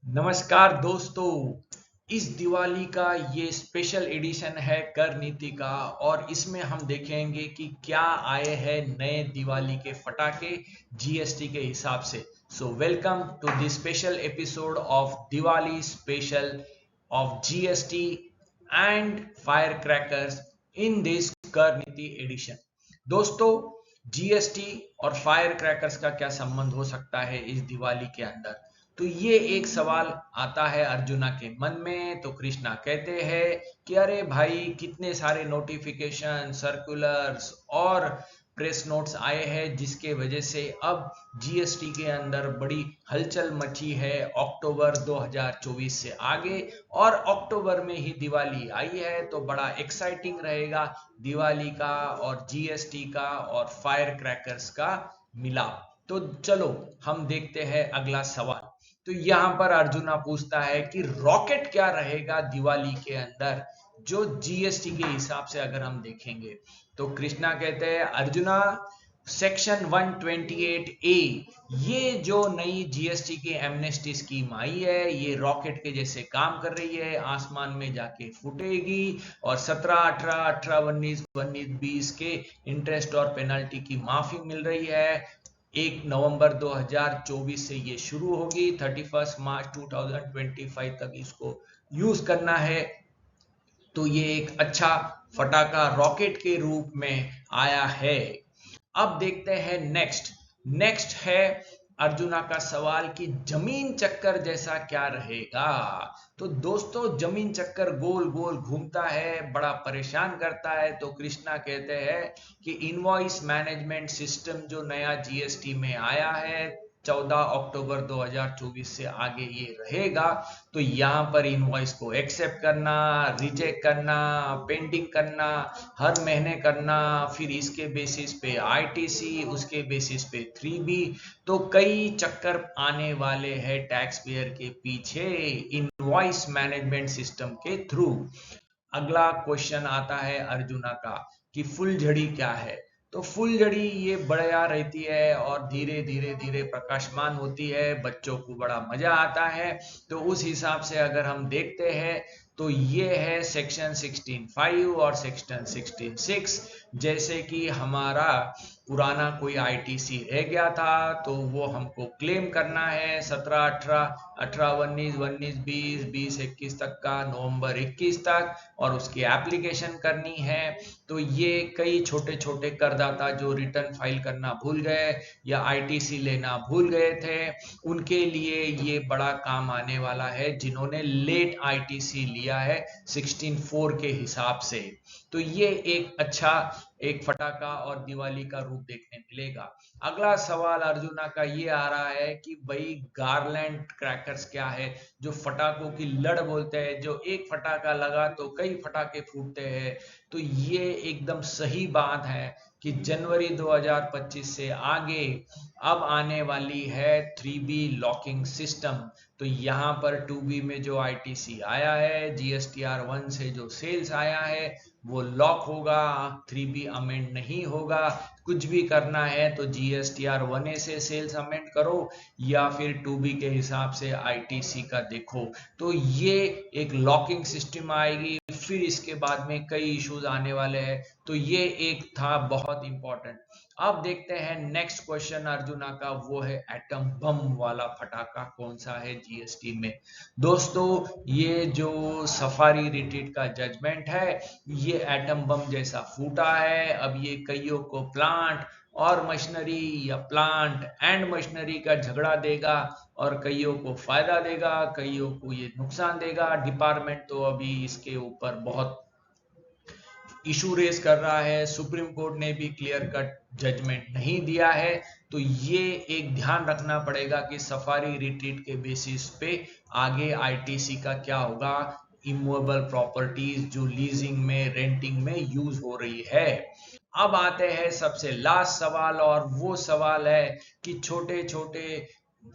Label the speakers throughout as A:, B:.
A: नमस्कार दोस्तों। इस दिवाली का ये स्पेशल एडिशन है कर नीति का और इसमें हम देखेंगे कि क्या आए हैं नए दिवाली के फटाके जीएसटी के हिसाब से। So welcome to this special episode of Diwali special of GST and fire crackers in this कर नीति एडिशन। दोस्तों, जीएसटी और फायर क्रैकर्स का क्या संबंध हो सकता है इस दिवाली के अंदर? तो ये एक सवाल आता है अर्जुना के मन में। तो कृष्णा कहते हैं कि अरे भाई, कितने सारे नोटिफिकेशन, सर्कुलर्स और प्रेस नोट्स आए हैं जिसके वजह से अब जीएसटी के अंदर बड़ी हलचल मची है अक्टूबर 2024 से आगे। और अक्टूबर में ही दिवाली आई है तो बड़ा एक्साइटिंग रहेगा दिवाली का और जीएसटी का और फायर क्रैकर्स का मिलाप। तो चलो हम देखते हैं अगला सवाल। तो यहां पर अर्जुना पूछता है कि रॉकेट क्या रहेगा दिवाली के अंदर जो जीएसटी के हिसाब से अगर हम देखेंगे। तो कृष्णा कहते हैं अर्जुना, सेक्शन 128 ए, ये जो नई जीएसटी की एमनेस्टी स्कीम आई है ये रॉकेट के जैसे काम कर रही है, आसमान में जाके फूटेगी और 17, 18, 18, 19, 20 के इंटरेस्ट और पेनल्टी की माफी मिल रही है। 1 नवंबर 2024 से ये शुरू होगी, 31 मार्च 2025 तक इसको यूज करना है। तो ये एक अच्छा फटाका रॉकेट के रूप में आया है। अब देखते हैं नेक्स्ट है अर्जुना का सवाल कि जमीन चक्कर जैसा क्या रहेगा। तो दोस्तों, जमीन चक्कर गोल गोल घूमता है, बड़ा परेशान करता है। तो कृष्णा कहते हैं कि इनवॉइस मैनेजमेंट सिस्टम जो नया जीएसटी में आया है 14 अक्टूबर 2024 से आगे ये रहेगा। तो यहाँ पर इनवॉइस को एक्सेप्ट करना, रिजेक्ट करना, पेंडिंग करना, हर महीने करना, फिर इसके बेसिस पे आईटीसी, उसके बेसिस पे 3B। तो कई चक्कर आने वाले हैं टैक्स पेयर के पीछे इनवॉइस मैनेजमेंट सिस्टम के थ्रू। अगला क्वेश्चन आता है अर्जुना का कि फुलझड़ी क्या है। तो फुलझड़ी ये बढ़िया रहती है और धीरे धीरे धीरे प्रकाशमान होती है, बच्चों को बड़ा मजा आता है। तो उस हिसाब से अगर हम देखते हैं तो ये है सेक्शन 16(5) और सेक्शन 16(6). जैसे कि हमारा पुराना कोई आईटीसी रह गया था तो वो हमको क्लेम करना है 17, 18, 18, 19, 19, 20, 20, 21 तक का, नवंबर 21 तक, और उसकी एप्लीकेशन करनी है। तो ये कई छोटे छोटे करदाता जो रिटर्न फाइल करना भूल गए या आईटीसी लेना भूल गए थे, उनके लिए ये बड़ा काम आने वाला है जिन्होंने लेट आईटीसी लिया है 16(4) के हिसाब से। तो ये एक अच्छा एक फटाका और दिवाली का रूप देखने मिलेगा। अगला सवाल अर्जुना का ये आ रहा है कि भाई गार्लैंड क्रैकर्स क्या है, जो फटाकों की लड़ बोलते हैं, जो एक फटाका लगा तो कई फटाके फूटते हैं। तो ये एकदम सही बात है कि जनवरी 2025 से आगे अब आने वाली है 3B लॉकिंग सिस्टम। तो यहाँ पर 2B में जो आईटीसी आया है, जीएसटीआर 1 से जो सेल्स आया है वो लॉक होगा, 3B अमेंड नहीं होगा। कुछ भी करना है तो जीएसटीआर 1A से सेल्स अमेंड करो या फिर 2B के हिसाब से आईटीसी का देखो। तो ये एक लॉकिंग सिस्टम आएगी, फिर इसके बाद में कई इश्यूज आने वाले हैं। तो ये एक था बहुत इंपॉर्टेंट। अब देखते हैं नेक्स्ट क्वेश्चन अर्जुना का, वो है एटम बम वाला फटाका कौन सा है जीएसटी में। दोस्तों, ये जो सफारी रिट्रीट का जजमेंट है ये एटम बम जैसा फूटा है। अब ये कईयों को प्लांट और मशीनरी या प्लांट एंड मशीनरी का झगड़ा देगा और कईयों को फायदा देगा, कईयों को ये नुकसान देगा। डिपार्टमेंट तो अभी इसके ऊपर बहुत इशू रेस कर रहा है, सुप्रीम कोर्ट ने भी क्लियर कट जजमेंट नहीं दिया है। तो ये एक ध्यान रखना पड़ेगा कि सफारी रिट्रीट के बेसिस पे आगे आईटीसी का क्या होगा, इमूवेबल प्रॉपर्टीज जो लीजिंग में, रेंटिंग में यूज हो रही है। अब आते हैं सबसे लास्ट सवाल, और वो सवाल है कि छोटे छोटे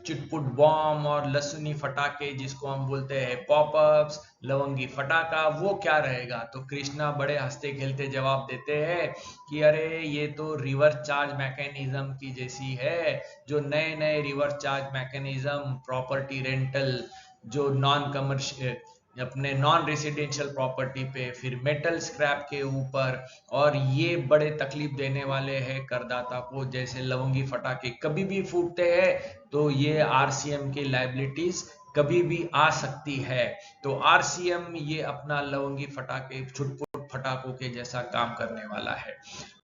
A: चिटपुट बॉम्ब और लसुनी फटाके जिसको हम बोलते हैं पॉपअप्स, लवंगी फटाका, वो क्या रहेगा। तो कृष्णा बड़े हंसते खेलते जवाब देते हैं कि अरे ये तो रिवर्स चार्ज मैकेनिज्म की जैसी है, जो नए नए reverse charge mechanism property rental जो नॉन कमर्शियल अपने नॉन रेसिडेंशियल प्रॉपर्टी पे, फिर मेटल स्क्रैप के ऊपर, और ये बड़े तकलीफ देने वाले हैं करदाता को। जैसे लवंगी फटाके कभी भी फूटते हैं तो ये आरसीएम की लाइबिलिटीज कभी भी आ सकती है। तो आरसीएम ये अपना लवंगी फटाके छुटपुट फटाकों के जैसा काम करने वाला है।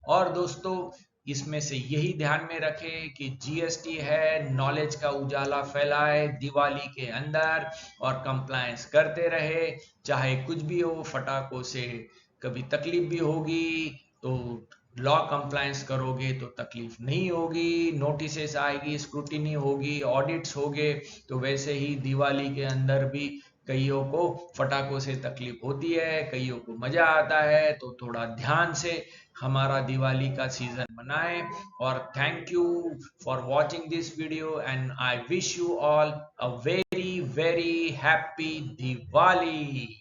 A: और दोस्तों, इसमें से यही ध्यान में रखें कि जीएसटी है, नॉलेज का उजाला फैलाए दिवाली के अंदर और कंप्लायंस करते रहे। चाहे कुछ भी हो, फटाकों से कभी तकलीफ भी होगी तो लॉ कंप्लायंस करोगे तो तकलीफ नहीं होगी, नोटिसेस आएगी, स्क्रूटिनी होगी, ऑडिट्स होंगे। तो वैसे ही दिवाली के अंदर भी कईयों को फटाकों से तकलीफ होती है, कईयों को मजा आता है। तो थोड़ा ध्यान से हमारा दिवाली का सीजन मनाएं। और thank you for watching this video and I wish you all a very very happy Diwali.